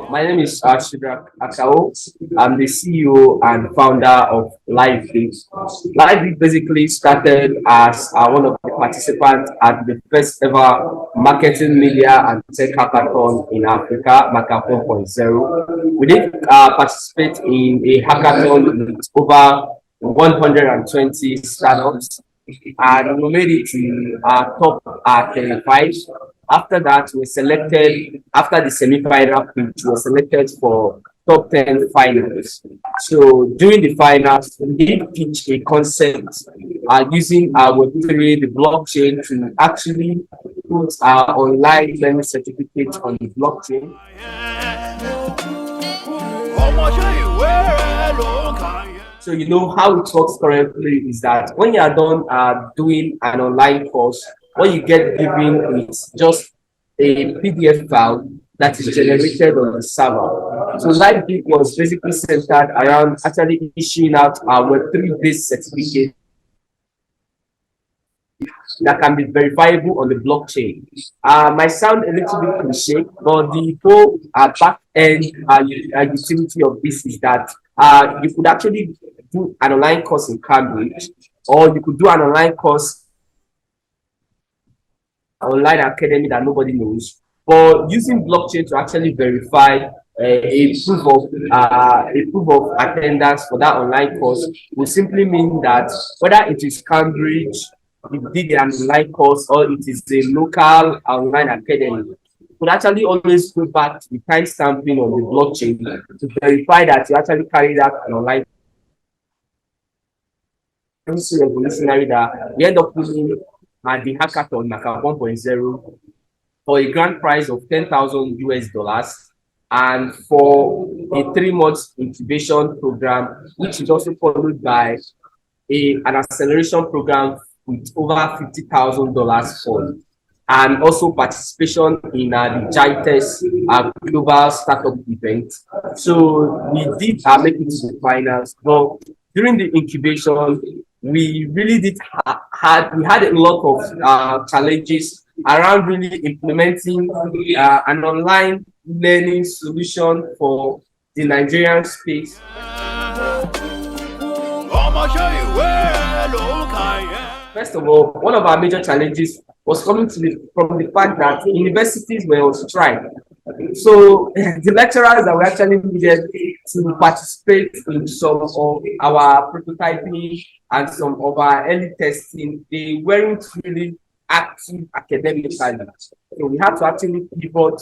My name is Shadrach Akao. I'm the CEO and founder of LiveBic. LiveBic basically started as one of the participants at the first ever marketing, media, and tech hackathon in Africa, Maca 4.0. We did participate in a hackathon with over 120 startups, and we made it to top 35. After that, we selected, after the semi-final pitch, we were selected for top 10 finals. So during the finals, we did pitch a concept using our Web3, the blockchain, to actually put our online learning certificate on the blockchain. So you know how it works currently is that when you are done doing an online course, what you get given is just a PDF file that is generated on the server. So LiveBic was basically centered around actually issuing out our Web3 based certificate that can be verifiable on the blockchain. Might sound a little bit cliche, but the whole back end utility of this is that you could actually do an online course in Cambridge, or you could do an online course online academy that nobody knows, but using blockchain to actually verify a proof of attendance for that online course will simply mean that whether it is Cambridge, you did an online course, or it is a local online academy, you could actually always go back to the timestamping on the blockchain to verify that you actually carried out an online course. Revolutionary that we end up putting at the hackathon Maca 1.0 for a grand prize of $10,000 and for a 3-month incubation program, which is also followed by an acceleration program with over $50,000 fund, and also participation in the Giants global startup event. So we did make it to the finals, but during the incubation, we really did we had a lot of challenges around really implementing an online learning solution for the Nigerian space. First of all, one of our major challenges was coming from the fact that universities were on strike. So the lecturers that we actually needed to participate in some of our prototyping and some of our early testing, they weren't really active academically. So we had to actually pivot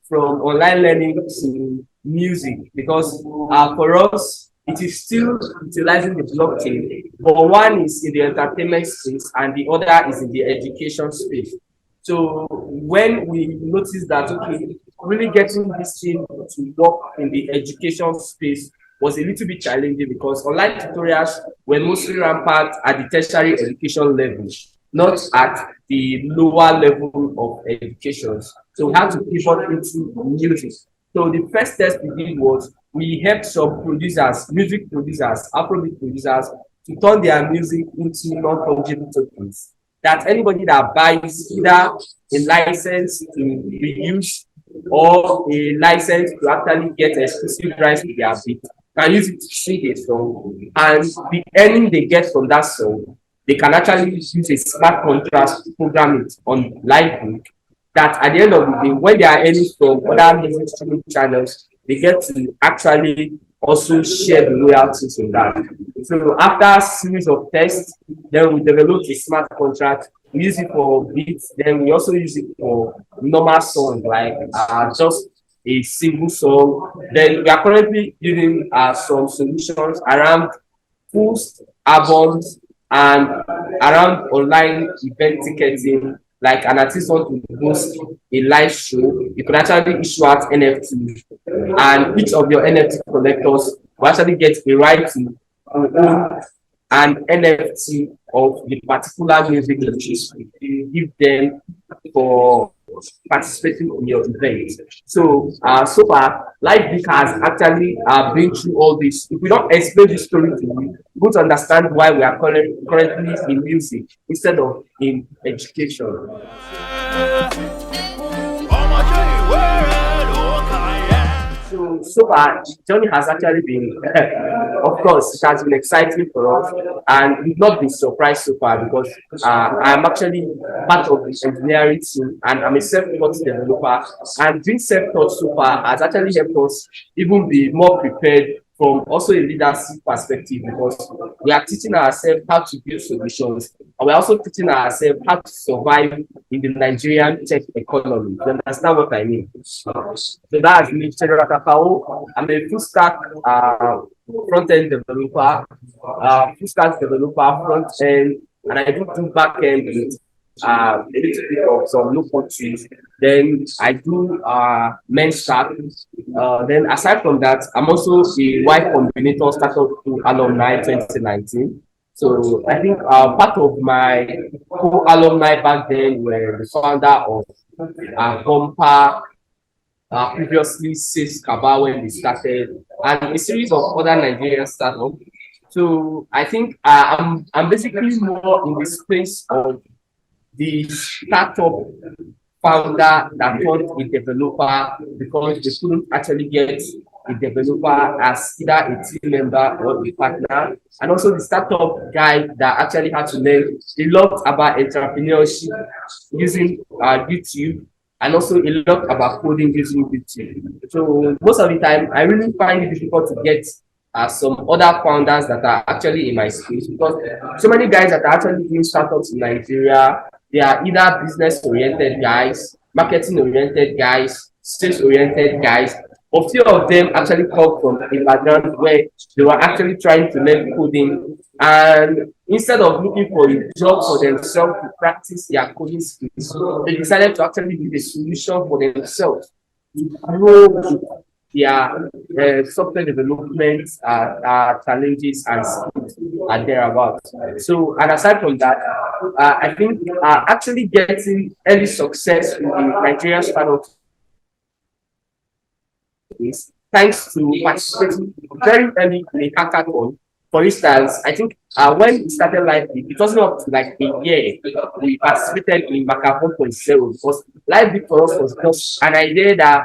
from online learning to music, because for us, it is still utilizing the blockchain, but one is in the entertainment space and the other is in the education space. So when we noticed that, okay, really getting this thing to work in the education space was a little bit challenging, because online tutorials were mostly rampant at the tertiary education level, not at the lower level of education. So we had to pivot into music. So the first test we did was we helped some producers, music producers, Afrobeat producers, to turn their music into non-fungible tokens. That anybody that buys either a license to reuse or a license to actually get exclusive rights to their beat can use it to sing a song, and the earning they get from that song, they can actually use a smart contract to program it on LiveBic, that at the end of the day, when they are earning from other music streaming channels, they get to actually also share the royalties on that. So after a series of tests, then we developed a smart contract. We use it for beats, then we also use it for normal songs, like just a single song. Then we are currently using some solutions around full albums and around online event ticketing. Like an artist want to host a live show, you could actually issue out NFTs, and each of your NFT collectors will actually get a right to own an NFT of the particular music that you give them for participating in your event. So, so far, LiveBic has actually been through all this. If we don't explain this story to you, you would understand why we are currently in music instead of in education. so far, the journey has actually been, of course, it has been exciting for us, and we've not been surprised so far because I'm actually part of the engineering team, and I'm a self-taught developer. And being self-taught so far has actually helped us even be more prepared from also a leadership perspective because we are teaching ourselves how to build solutions, and we're also teaching ourselves how to survive in the Nigerian tech economy. You understand what I mean? So that's me, Shadrach Akao. I'm a full stack front end developer, front end, and I do back end with a little bit of some local tools. Then I do men's stack. Then aside from that, I'm also a Y Combinator startup to alumni 2019. So I think part of my co-alumni back then were the founder of Bumper, previously Sis Kaba when they started, and a series of other Nigerian startups. So I think I'm basically more in the space of the startup founder that turned a developer because they couldn't actually get a developer as either a team member or a partner, and also the startup guy that actually had to learn a lot about entrepreneurship using YouTube, and also a lot about coding using YouTube. So most of the time, I really find it difficult to get some other founders that are actually in my space because so many guys that are actually doing startups in Nigeria, they are either business oriented guys, marketing oriented guys, sales oriented guys. A few of them actually come from a background where they were actually trying to learn coding, and instead of looking for a job for themselves to practice their coding skills, they decided to actually build a solution for themselves to grow their software development challenges and skills are thereabouts. So, and aside from that, I think actually getting early success in the Nigerian startup space, thanks to participating very early in a hackathon. For instance, I think when we started LiveBic, it wasn't up to like a year we participated in Macaron 1.0 because LiveBic for us was just an idea that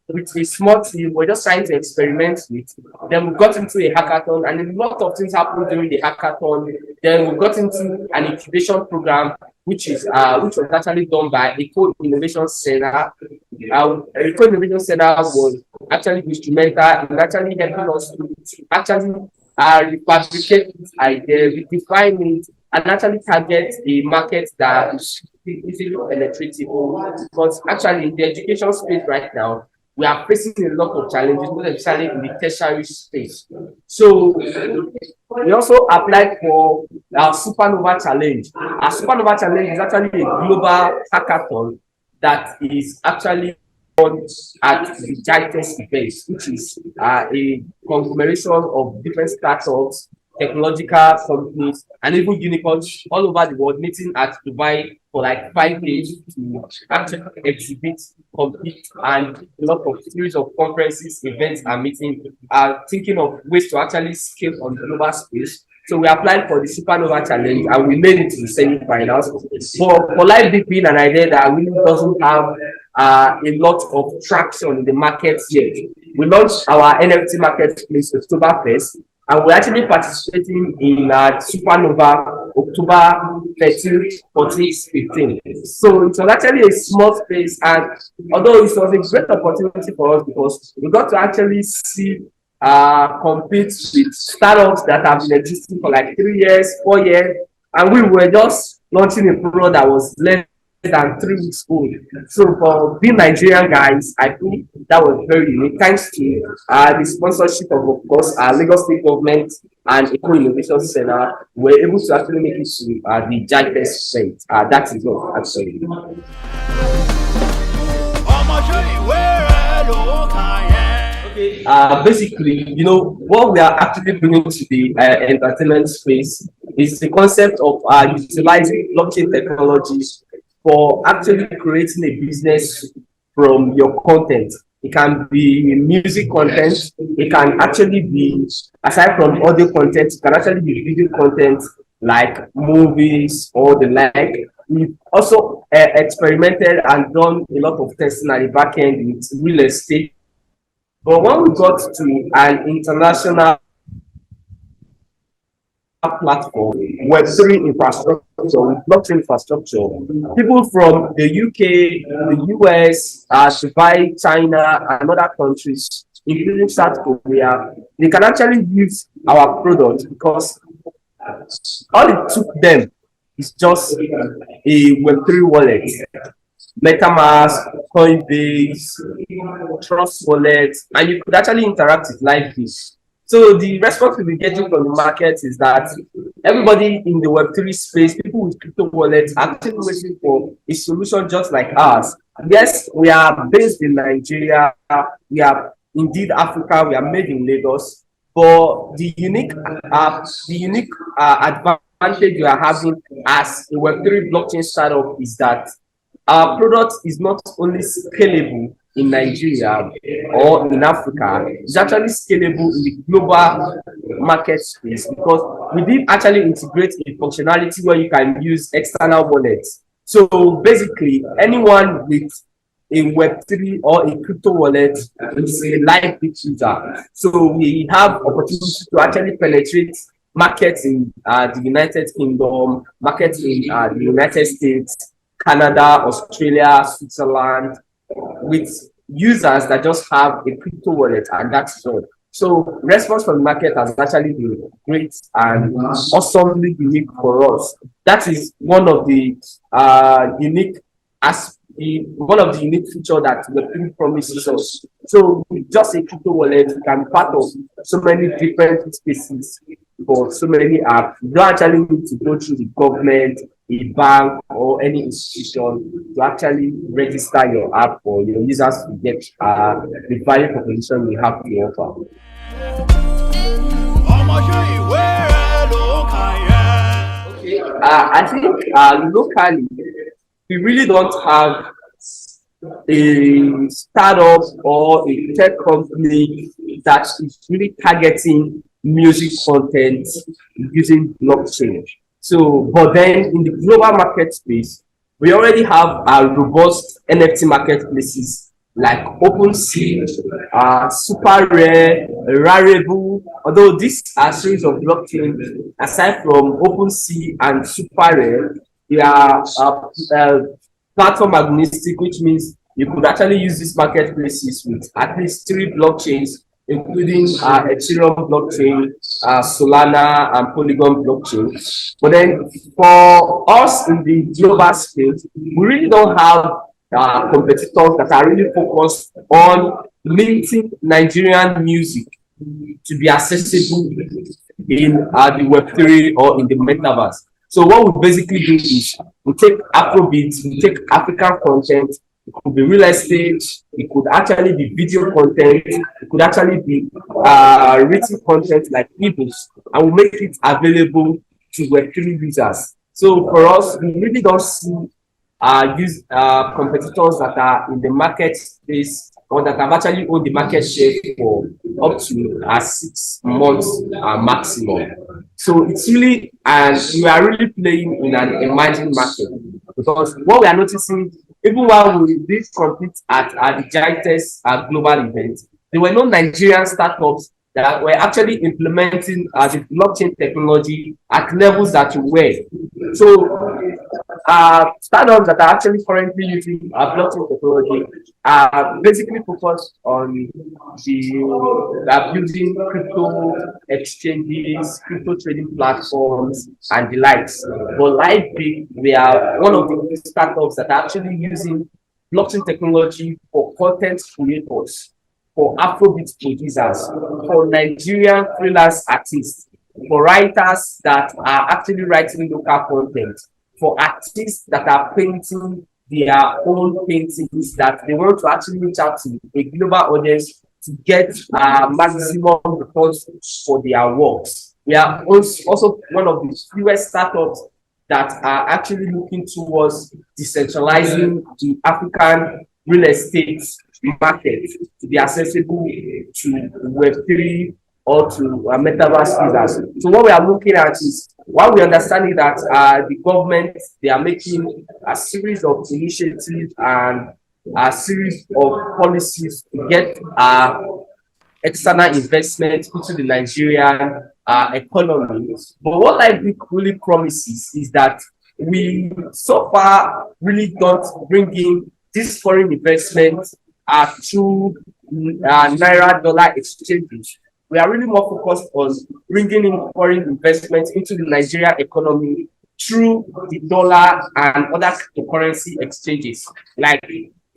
with a small team, we're just trying to experiment with. Then we got into a hackathon, and a lot of things happened during the hackathon. Then we got into an incubation program, which was actually done by Eco Innovation Center. Eco Innovation Center was actually instrumental in actually helping us to actually refabricate this idea, redefine it, and actually target a market that is easily penetratable. Because actually, in the education space right now, we are facing a lot of challenges, especially in the tertiary space. So we also applied for our Supernova Challenge. Our Supernova Challenge is actually a global hackathon that is actually at the Giants event, which is a conglomeration of different startups, technological companies, and even unicorns all over the world meeting at Dubai for like 5 days to actually exhibit, compete, and a lot of series of conferences, events, and meetings are thinking of ways to actually scale on the global space. So we applied for the Supernova Challenge and we made it to the semi-finals. For LiveBic being an idea that really doesn't have a lot of traction in the market yet, we launched our NFT marketplace October 1st, and we're actually participating in Supernova October 13th, 14th, 15th. So it was actually a small space, and although it was a great opportunity for us because we got to actually see compete with startups that have been existing for like 3 years, 4 years, and we were just launching a product that was less than 3 weeks old. So for being Nigerian guys, I think that was very unique. Thanks to the sponsorship of course, our Lagos State government and Eco Innovation Center, we were able to actually make it to the Giants event. That is what actually. Okay, basically, what we are actually bringing to the entertainment space is the concept of utilizing blockchain technologies for actually creating a business from your content. It can be music content, it can actually be, aside from audio content, it can actually be video content like movies or the like. We've also experimented and done a lot of testing at the back end with real estate But when we got to an international platform, Web3 infrastructure, with blockchain infrastructure, people from the UK, the US, Dubai, China, and other countries, including South Korea, they can actually use our product because all it took them is just a Web3 wallet, MetaMask, Coinbase, Trust Wallet, and you could actually interact with LiveBic. So the response we'll be getting from the market is that everybody in the Web3 space, people with crypto wallets, are actually waiting for a solution just like ours. Yes, we are based in Nigeria, we are indeed Africa, we are made in Lagos, but the unique advantage you are having as a Web3 blockchain startup is that our product is not only scalable in Nigeria or in Africa, it's actually scalable in the global market space because we did actually integrate a functionality where you can use external wallets. So basically, anyone with a Web3 or a crypto wallet is a LiveBic user. So we have opportunities to actually penetrate markets in the United Kingdom, markets in the United States, Canada, Australia, Switzerland, with users that just have a crypto wallet, and that's all. So response from the market has actually been great and awesomely unique for us. That is one of the unique as one of the unique features that the thing promises us. So with just a crypto wallet, you can be part of so many different spaces for so many apps. You don't actually need to go through the government, a bank, or any institution to actually register your app for your users to get the value proposition we have to offer. Okay, I think locally we really don't have a startup or a tech company that is really targeting music content using blockchain. So, but then in the global market space, we already have robust NFT marketplaces like OpenSea, Super Rare, Rarible. Although these are series of blockchain, aside from OpenSea and Super Rare, they are platform agnostic, which means you could actually use these marketplaces with at least three blockchains, including Ethereum blockchain, Solana, and Polygon blockchain. But then for us in the global space, we really don't have competitors that are really focused on minting Nigerian music to be accessible in the Web3 or in the metaverse. So what we basically do is we take Afrobeats, we take African content, it could be real estate, it could actually be video content, it could actually be written content like ebooks, and we make it available to Web3 users. So for us, we really don't see competitors that are in the market space or that have actually owned the market share for up to 6 months maximum. So it's really, and we are really playing in an emerging market because what we are noticing, even while we did compete at the Giantess global event, there were no Nigerian startups that were actually implementing the blockchain technology at levels that we were. So startups that are actually currently using blockchain technology are basically focused on the building crypto exchanges, crypto trading platforms, and the likes. But LiveBic, we are one of the startups that are actually using blockchain technology for content creators, for Afrobeat producers, for Nigerian freelance artists, for writers that are actually writing local content, for artists that are painting their own paintings that they want to actually reach out to a global audience to get maximum returns for their works. We are also one of the fewest startups that are actually looking towards decentralizing the African real estate market to be accessible to Web3 or to metaverse users. So what we are looking at is, while we understand that the government, they are making a series of initiatives and a series of policies to get external investment into the Nigerian economy. But what LiveBic really promises is that we so far really don't bring in this foreign investment through naira dollar exchanges. We are really more focused on bringing in foreign investment into the Nigerian economy through the dollar and other cryptocurrency exchanges. Like,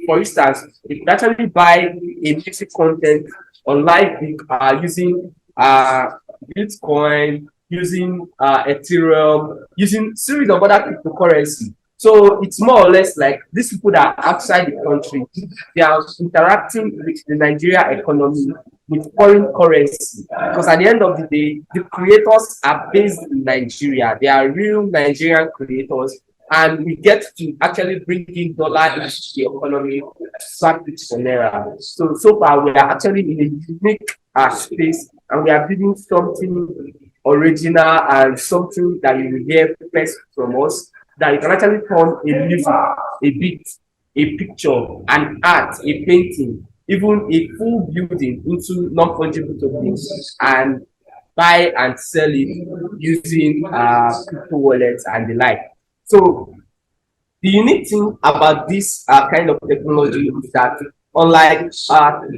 for instance, if you actually buy a music content on LiveBic using Bitcoin, using Ethereum, using series of other cryptocurrency. So it's more or less like these people that are outside the country, they are interacting with the Nigeria economy with foreign currency. Because at the end of the day, the creators are based in Nigeria. They are real Nigerian creators. And we get to actually bring in dollar into the economy to swap it for naira. So far, we are actually in a unique space, and we are building something original and something that you will hear first from us, that you can actually turn a music, a beat, a picture, an art, a painting, even a full building into non-fungible tokens and buy and sell it using crypto wallets and the like. So the unique thing about this kind of technology is that unlike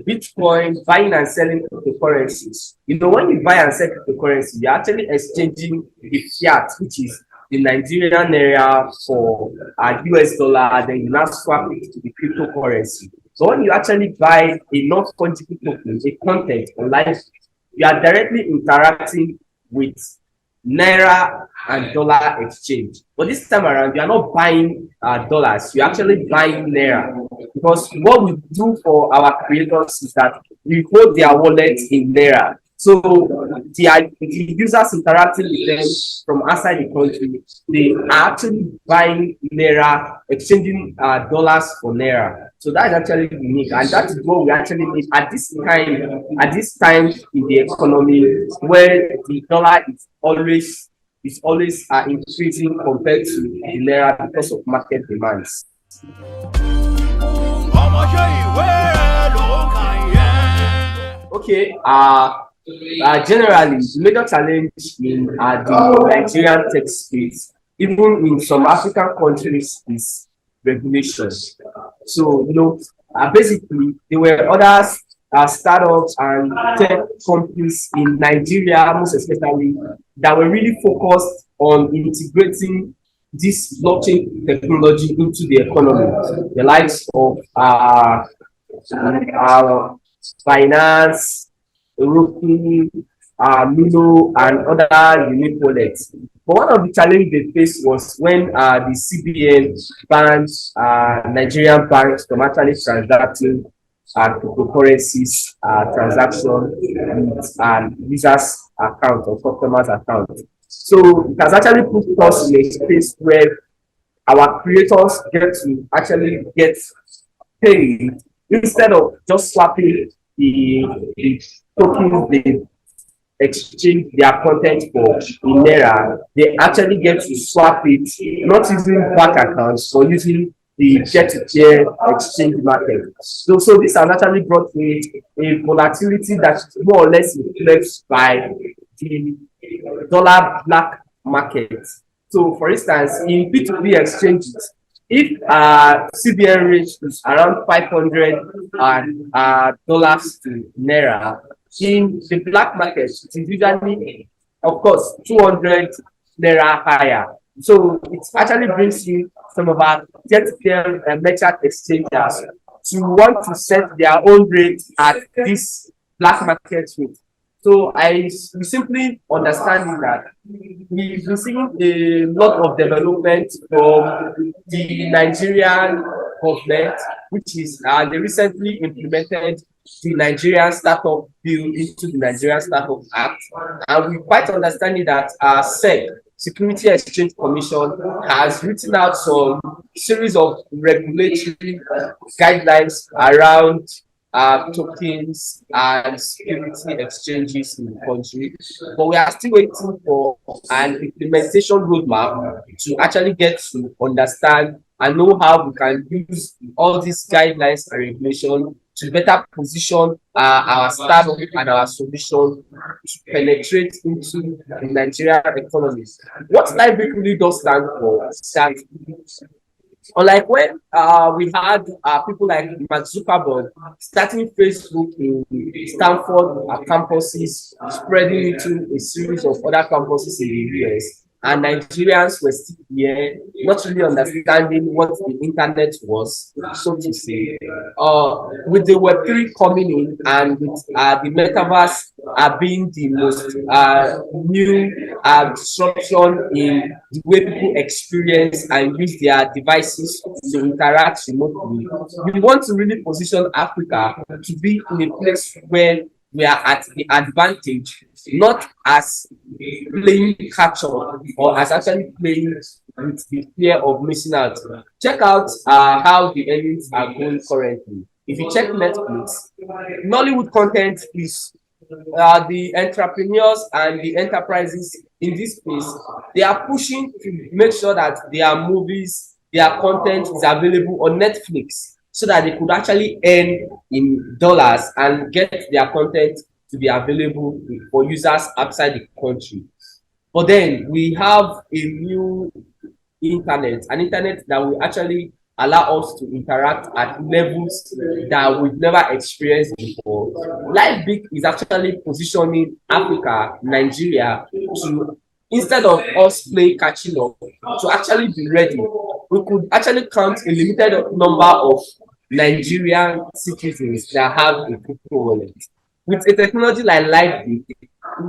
Bitcoin, buying and selling cryptocurrencies, when you buy and sell cryptocurrency, you're actually exchanging the fiat, which is the Nigerian naira, for US dollar, then you now swap it to the cryptocurrency. So when you actually buy a non-fungible token, a content online, you are directly interacting with naira and dollar exchange. But this time around, you are not buying dollars, you're actually buying naira. Because what we do for our creators is that we hold their wallet in naira. So the users interacting with them from outside the country, they are actually buying naira, exchanging dollars for naira. So that is actually unique, and that is what we actually need at this time in the economy, where the dollar is always increasing compared to the naira because of market demands. Okay, generally, the major challenge in the Nigerian tech space, even in some African countries, is regulation. So, basically, there were other startups and tech companies in Nigeria, most especially, that were really focused on integrating this blockchain technology into the economy. The likes of finance, Roku, Milo, and other unique wallets. But one of the challenges they faced was when the CBN banned Nigerian banks from actually transacting cryptocurrencies transaction with users' account or customers' account. So it has actually put us in a space where our creators get to actually get paid instead of just swapping the tokens they exchange their content for in naira. They actually get to swap it, not using bank accounts, but using the peer-to-peer exchange market. So this has actually brought a volatility that is more or less influenced by the dollar black market. So, for instance, in P2P exchanges, if CBN rate is around $500 to naira, in the black market, it is usually, of course, 200 naira higher. So it actually brings in some of our peer-to-peer merchant exchangers to want to set their own rate at this black market rate. So we simply understand that we've been seeing a lot of development from the Nigerian government, which is they recently implemented the Nigerian Startup Bill into the Nigerian Startup Act, and we quite understanding that SEC, Security Exchange Commission, has written out some series of regulatory guidelines around tokens and security exchanges in the country. But we are still waiting for an implementation roadmap to actually get to understand and know how we can use all these guidelines and regulation to better position our startup and our solution to penetrate into the Nigerian economy. What LiveBic really does stand for is that, unlike when we had people like Mark Zuckerberg starting Facebook in Stanford campuses, spreading into a series of other campuses in the US, and Nigerians were still here, not really understanding what the internet was, so to say. With the Web3 coming in and with the metaverse being the most new disruption in the way people experience and use their devices to interact remotely, we want to really position Africa to be in a place where we are at the advantage, not as playing catch up or as actually playing with the fear of missing out. Check out how the earnings are going currently. If you check Netflix, Nollywood content is the entrepreneurs and the enterprises in this space, they are pushing to make sure that their movies, their content is available on Netflix so that they could actually earn in dollars and get their content to be available for users outside the country. But then we have a new internet, an internet that will actually allow us to interact at levels that we've never experienced before. LiveBic is actually positioning Africa, Nigeria, to, instead of us playing catching up, to actually be ready. We could actually count a limited number of Nigerian citizens that have a crypto wallet. With a technology like LiveBic,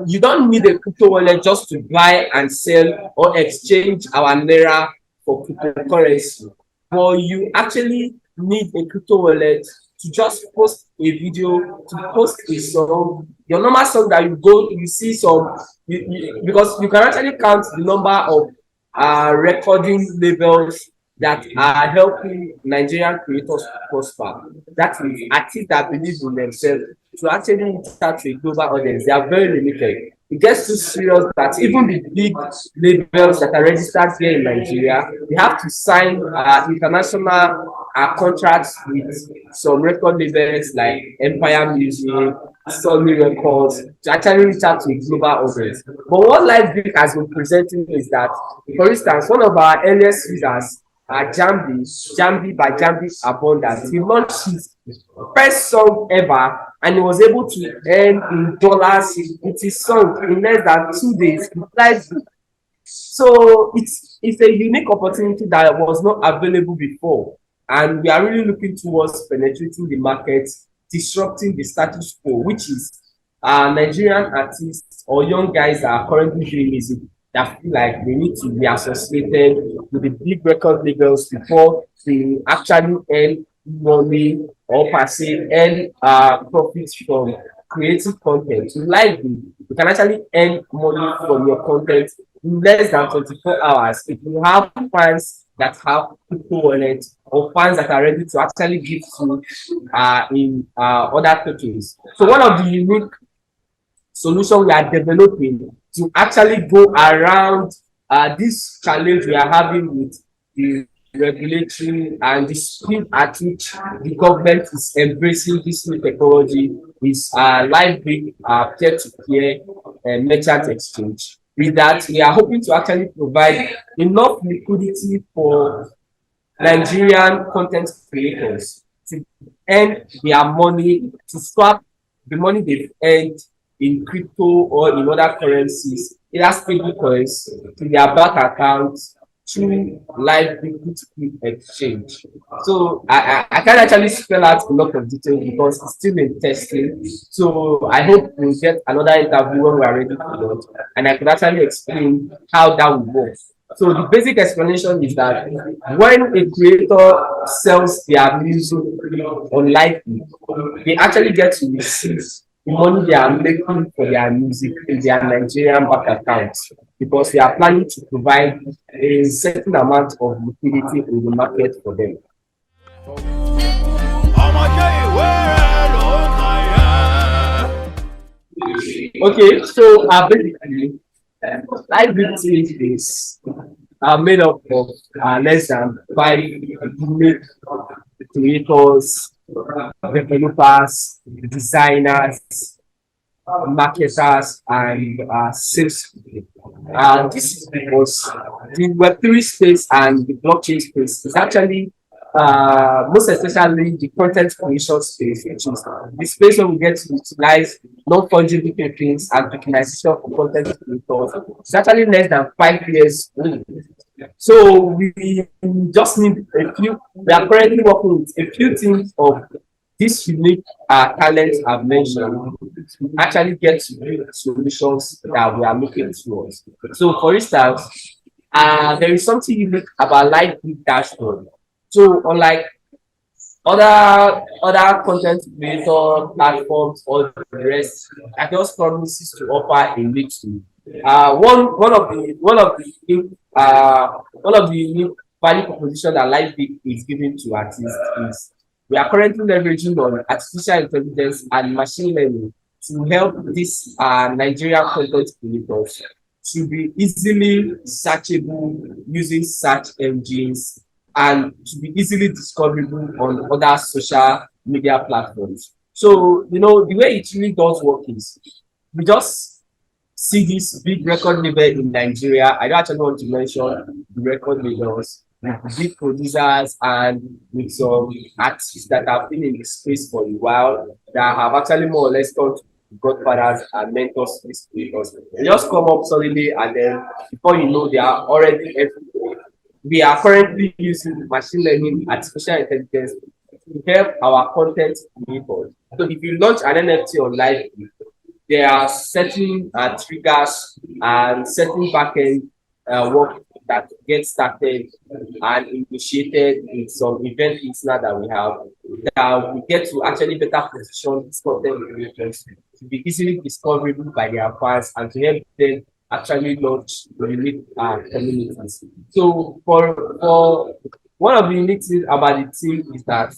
you don't need a crypto wallet just to buy and sell or exchange our naira for cryptocurrency, but you actually need a crypto wallet to just post a video, to post a song, your normal song that you see some, because you can actually count the number of recording labels that are helping Nigerian creators to prosper. That is artists that believe in themselves to actually touch a global audience. They are very limited. It gets too serious that even the big labels that are registered here in Nigeria, they have to sign international contracts with some record labels like Empire Music, Sony Records, to actually reach out to a global audience. But what LiveBic has been presenting is that, for instance, one of our earliest users, Jambi by Jambi Abundance, he launched his first song ever and he was able to earn in dollars with his song in less than 2 days. So it's a unique opportunity that was not available before, and we are really looking towards penetrating the market, disrupting the status quo, which is Nigerian artists or young guys that are currently doing music that feel like they need to be associated with the big record labels before they actually earn money or per se earn profits from creative content. Like you can actually earn money from your content in less than 24 hours if you have fans that have crypto wallet or fans that are ready to actually give you in other tokens. So one of the unique solution we are developing to actually go around this challenge we are having with the regulatory and the speed at which the government is embracing this new technology is LiveBic peer-to-peer merchant exchange. With that, we are hoping to actually provide enough liquidity for Nigerian content creators to earn their money, to swap the money they've earned in crypto or in other currencies, either stable coins, to their bank accounts through LiveBic exchange. So I can't actually spell out a lot of details because it's still in testing. So I hope we'll get another interview when we are ready to launch, and I could actually explain how that will work. So the basic explanation is that when a creator sells their music on LiveBic, they actually get to receive the money they are making for their music in their Nigerian bank accounts, because they are planning to provide a certain amount of liquidity in the market for them. Okay, so basically, LiveBic is made up of less than 5 unique creators developers, designers, marketers, and sales. This is because the Web3 space and the blockchain space is actually most especially the content creation space, which is the space where we get to utilize non-fungible tokens and tokenization for content creators. It's actually less than 5 years old. So we just need a few, we are currently working with a few things of this unique talents I've mentioned to actually get to build solutions that we are looking towards. So, for instance, there is something unique about LiveBic dashboard. So, unlike other content creator platforms or the rest, I just promises to offer a mix to. One of the unique value proposition that LiveBic is giving to artists is we are currently leveraging on artificial intelligence and machine learning to help these Nigerian content creators to be easily searchable using search engines and to be easily discoverable on other social media platforms. So, the way it really does work is we just see this big record label in Nigeria. I don't actually want to mention the record labels, with big producers and with some artists that have been in the space for a while that have actually more or less turned to godfathers and mentors to these creators. They just come up suddenly and then before you know they are already everywhere. We are currently using machine learning, artificial intelligence to help our content creators. So if you launch an NFT on live, there are certain triggers and certain backend work that gets started and initiated in some event listener that we have that we get to actually better position these content creators to be easily discoverable by their fans and to help them actually launch unique communities. So for one of the unique things about the team is that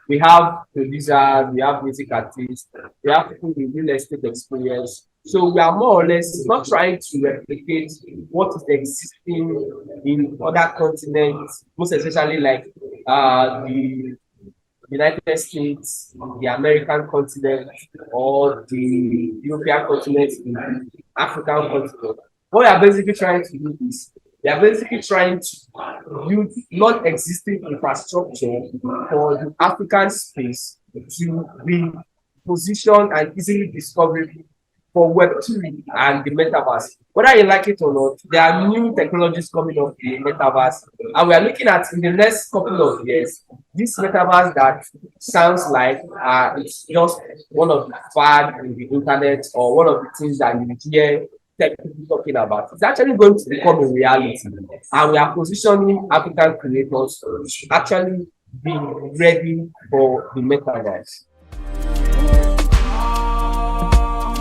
we have producers, we have music artists, we have people with real estate experience. So we are more or less not trying to replicate what is existing in other continents, most especially like the United States, the American continent, or the European continent, the African continent. What we are basically trying to do is we are basically trying to use non-existing infrastructure for the African space to be positioned and easily discoverable for Web3 and the metaverse. Whether you like it or not, there are new technologies coming up in the metaverse, and we are looking at in the next couple of years this metaverse that sounds like it's just one of the fad in the internet or one of the things that you hear tech people talking about. It's actually going to become a reality, and we are positioning African creators to actually be ready for the metaverse.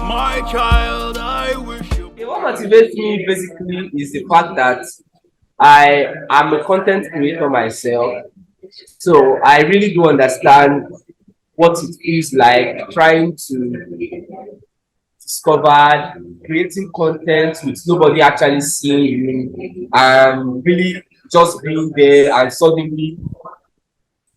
My child, I wish you. Okay, what motivates me basically is the fact that I am a content creator myself, so I really do understand what it feels like trying to discover creating content with nobody actually seeing you and really just being there and suddenly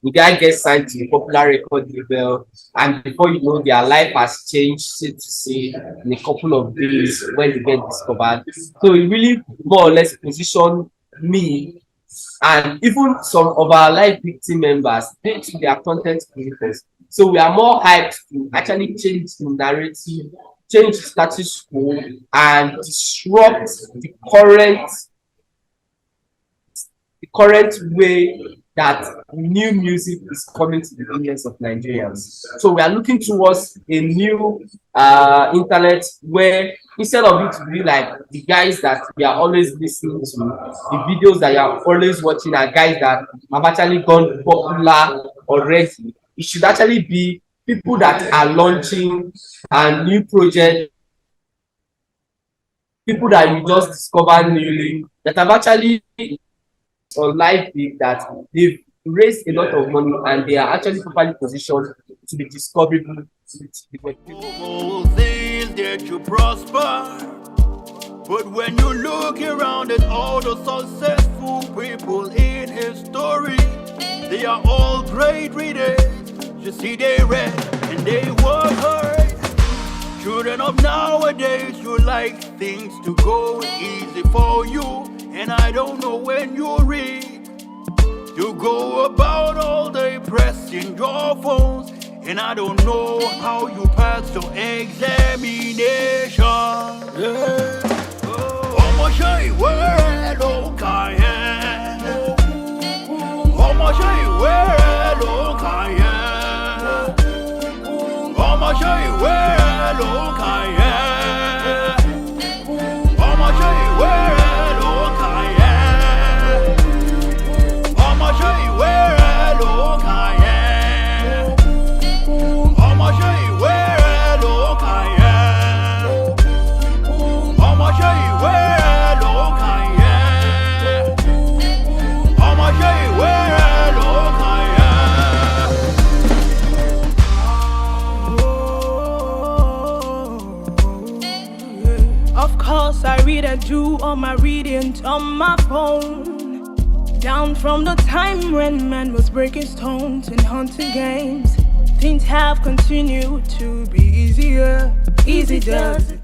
the guy gets signed to the popular record label, and before you know, their life has changed, so to say, in a couple of days when they get discovered. So it really more or less positioned me and even some of our live victim members into their content creators. So we are more hyped to actually change the narrative, change the status quo, and disrupt the current way that new music is coming to the millions of Nigerians. So we are looking towards a new internet where instead of it to be like the guys that we are always listening to, the videos that you are always watching are guys that have actually gone popular already. It should actually be people that are launching a new project, people that you just discover newly that have actually on LiveBic that they've raised a lot of money and they are actually properly positioned to be discoverable with the web. All things that you prosper. But when you look around at all the successful people in history, they are all great readers. You see they read and they work hard. Children of nowadays, you like things to go easy for you. And I don't know when you read. You go about all day pressing your phones. And I don't know how you pass your examination. Yeah. I'ma show you where look I am. I'ma show you where look I am. I'ma show you where look I am. I'ma show you where look I am. I'ma show you where look I am. I'ma show you where look I am. I'ma show you where look I am. I'ma show you where look I am. Of course, I read and do all my reading on my phone. Down from the time when man was breaking stones and hunting games, things have continued to be easier. Easy does it.